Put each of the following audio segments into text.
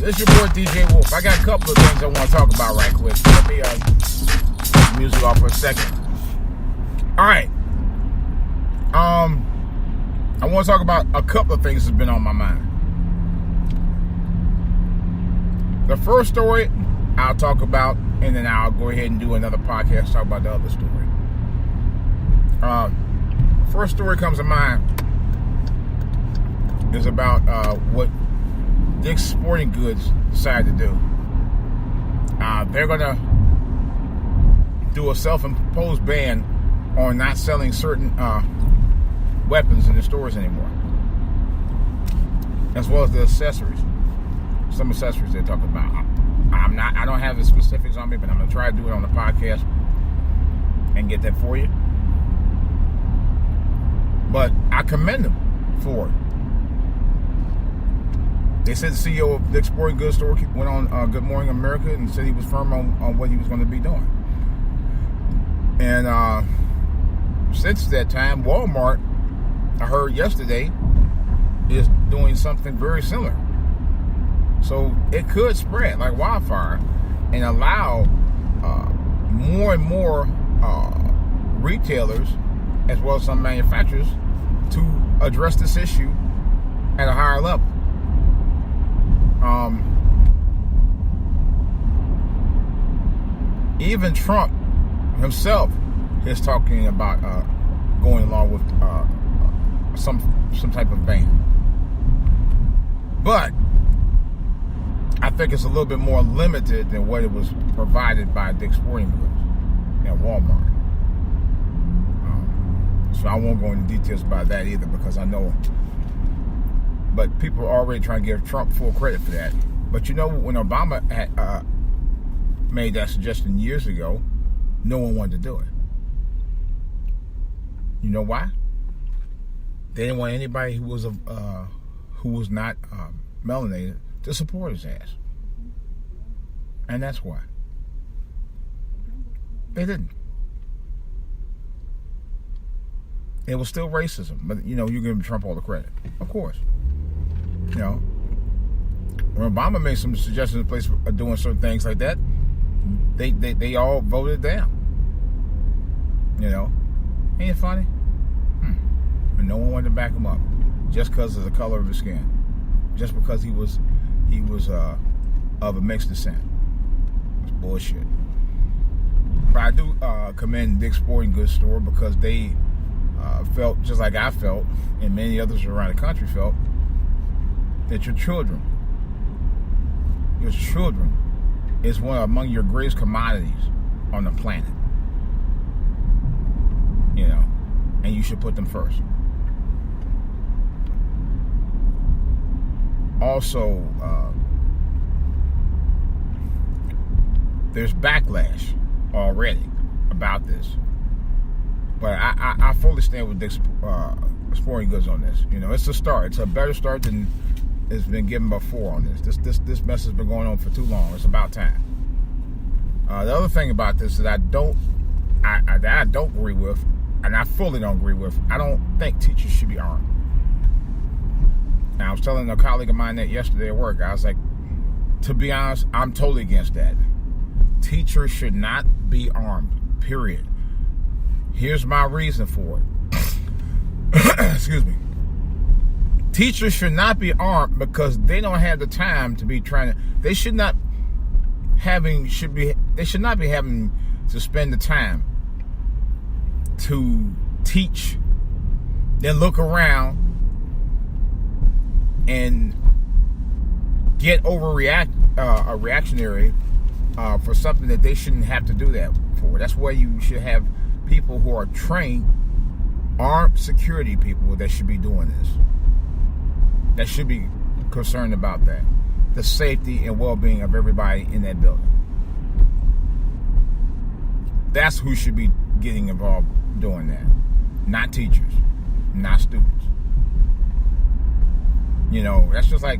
This is your boy DJ Wolf. I got a couple of things I want to talk about right quick. Let me turn the music off for a second. All right. I want to talk about a couple of things that's been on my mind. The first story I'll talk about, and then I'll go ahead and do another podcast talk about the other story. First story comes to mind is about what Dick's Sporting Goods decided to do. They're going to do a self-imposed ban on not selling certain weapons in the stores anymore, as well as the accessories. Some accessories they're talking about. I don't have the specifics on me, but I'm going to try to do it on the podcast and get that for you. But I commend them for it. They said the CEO of Dick's Sporting Goods store went on Good Morning America and said he was firm on what he was going to be doing. And since that time, Walmart, I heard yesterday, is doing something very similar. So it could spread like wildfire and allow more and more retailers, as well as some manufacturers, to address this issue at a higher level. Even Trump himself is talking about going along with some type of ban. But I think it's a little bit more limited than what it was provided by Dick's Sporting Goods and Walmart. So I won't go into details about that either, because I know. But people are already trying to give Trump full credit for that. But you know, when Obama had made that suggestion years ago, no one wanted to do it. You know why? They didn't want anybody who was not melanated to support his ass. And that's why. They didn't. It was still racism, but you know, you give Trump all the credit. Of course. You know, when Obama made some suggestions in place for doing certain things like that, they all voted down. You know, ain't it funny? And no one wanted to back him up just because of the color of his skin, just because he was of a mixed descent. It's bullshit. But I do commend Dick's Sporting Goods store, because they felt just like I felt, and many others around the country felt, that your children is one among your greatest commodities on the planet. You know, and you should put them first. Also, there's backlash already about this, but I fully stand with Dick's Sporting Goods on this. You know, it's a start. It's a better start than has been given before on this. This mess has been going on for too long. It's about time. The other thing about this that I don't agree with, and I fully don't agree with, I don't think teachers should be armed. Now, I was telling a colleague of mine that yesterday at work. I was like, to be honest, I'm totally against that. Teachers should not be armed, period. Here's my reason for it. Excuse me. Teachers should not be armed because they don't have the time to be they should not be having to spend the time to teach, then look around and get reactionary for something that they shouldn't have to do that for. That's why you should have people who are trained, armed security people that should be doing this. That should be concerned about that. The safety and well-being of everybody in that building. That's who should be getting involved doing that. Not teachers. Not students. You know, that's just like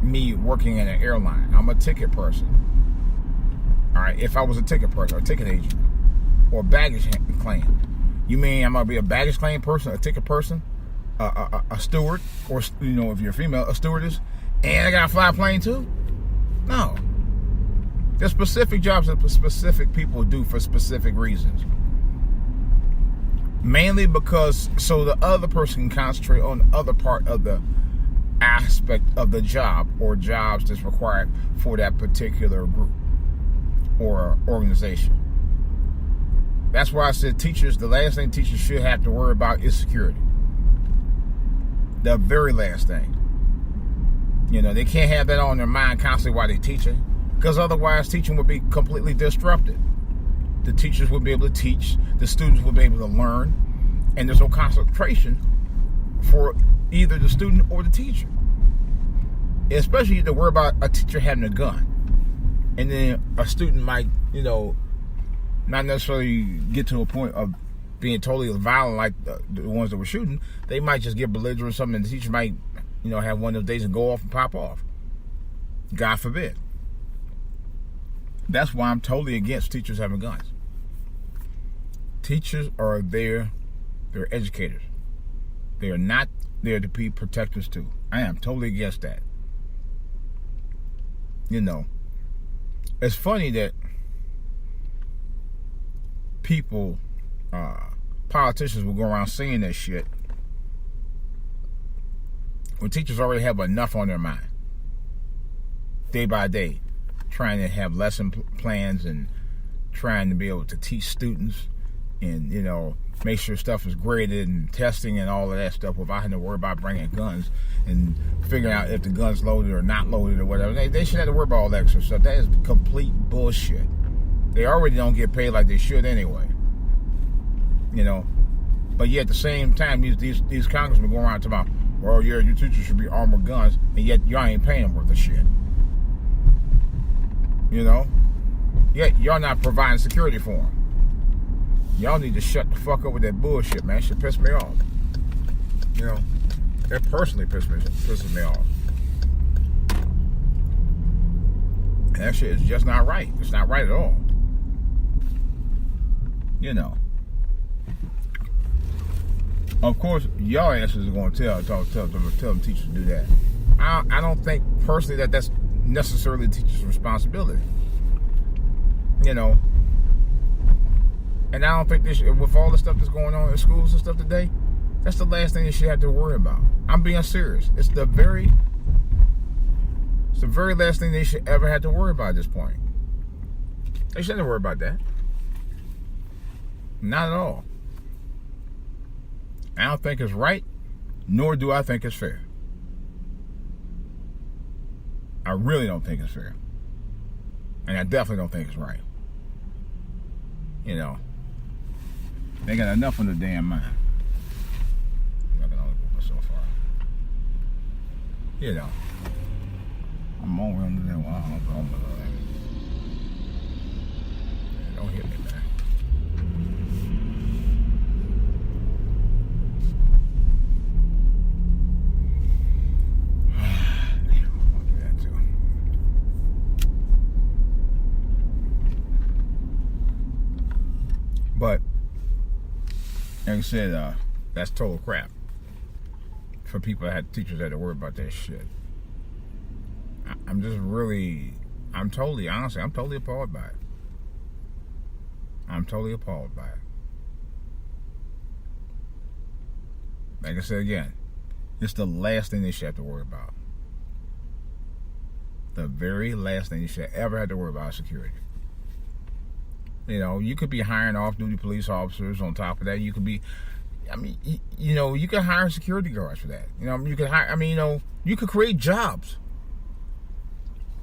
me working in an airline. I'm a ticket person. All right, if I was a ticket person or a ticket agent or baggage claim. You mean I'm going to be a baggage claim person, a ticket person? A steward, or, you know, if you're a female, a stewardess, and I got to fly a plane too? No. There's specific jobs that specific people do for specific reasons. Mainly because so the other person can concentrate on the other part of the aspect of the job or jobs that's required for that particular group or organization. That's why I said teachers, the last thing teachers should have to worry about is security. The very last thing. They can't have that on their mind constantly while they're teaching, because otherwise teaching would be completely disrupted. The teachers would be able to teach, the students would be able to learn, and there's no concentration for either the student or the teacher. Especially if you worry about a teacher having a gun, and then a student might, not necessarily get to a point of being totally violent like the ones that were shooting. They might just get belligerent or something, and the teacher might, have one of those days and go off and pop off. God forbid. That's why I'm totally against teachers having guns. Teachers are there, they're educators. They are not there to be protectors too. I am totally against that. It's funny that people, politicians will go around saying that shit when teachers already have enough on their mind, day by day, trying to have lesson plans and trying to be able to teach students and, make sure stuff is graded and testing and all of that stuff without having to worry about bringing guns and figuring out if the gun's loaded or not loaded or whatever. They shouldn't have to worry about all that extra stuff. That is complete bullshit. They already don't get paid like they should anyway. But yet at the same time, these congressmen go around talking about, well, yeah, your teachers should be armed with guns, and yet y'all ain't paying them worth of shit. Yet y'all not providing security for them. Y'all need to shut the fuck up with that bullshit, man. It should piss me off. That personally pisses me off. And that shit is just not right. It's not right at all. Of course, y'all asses are going to tell them teachers to do that. I don't think personally that's necessarily the teacher's responsibility. And I don't think with all the stuff that's going on in schools and stuff today, that's the last thing they should have to worry about. I'm being serious. It's the very last thing they should ever have to worry about at this point. They shouldn't worry about that. Not at all. I don't think it's right, nor do I think it's fair. I really don't think it's fair. And I definitely don't think it's right. They got enough on the damn mind. I can only go so far. I'm over under there. Don't hit me, man. I'll do that too. But like I said, that's total crap for people that had teachers that had to worry about that shit. I'm totally appalled by it. I'm totally appalled by it. Like I said again, it's the last thing they should have to worry about. The very last thing you should ever have to worry about is security. You could be hiring off-duty police officers on top of that. You could be, you could hire security guards for that. You could hire, you could create jobs.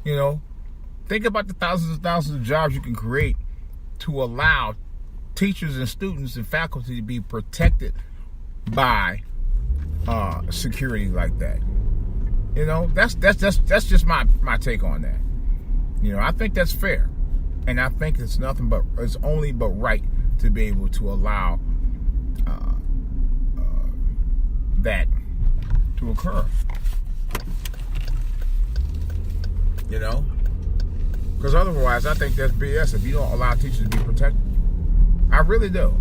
Think about the thousands and thousands of jobs you can create to allow teachers and students and faculty to be protected by security like that. That's just my take on that. I think that's fair. And I think it's only but right to be able to allow that to occur. Because otherwise, I think that's BS if you don't allow teachers to be protected. I really do.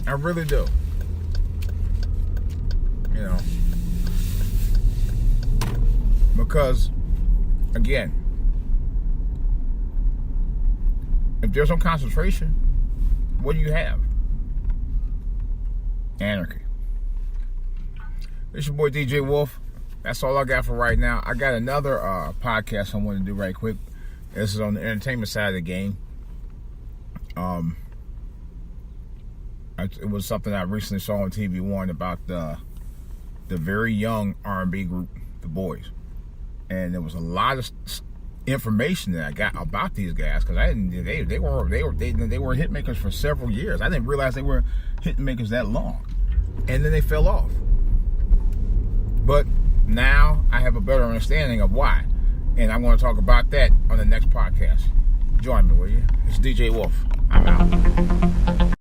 I really do. Because, again, if there's no concentration, what do you have? Anarchy. It's your boy DJ Wolf. That's all I got for right now. I got another podcast I want to do right quick. This is on the entertainment side of the game. It was something I recently saw on TV One about the very young R&B group, The Boys, and there was a lot of information that I got about these guys because I didn't. They were hit makers for several years. I didn't realize they were hit makers that long, and then they fell off. But now I have a better understanding of why, and I'm going to talk about that on the next podcast. Join me, will you? It's DJ Wolf. I'm out.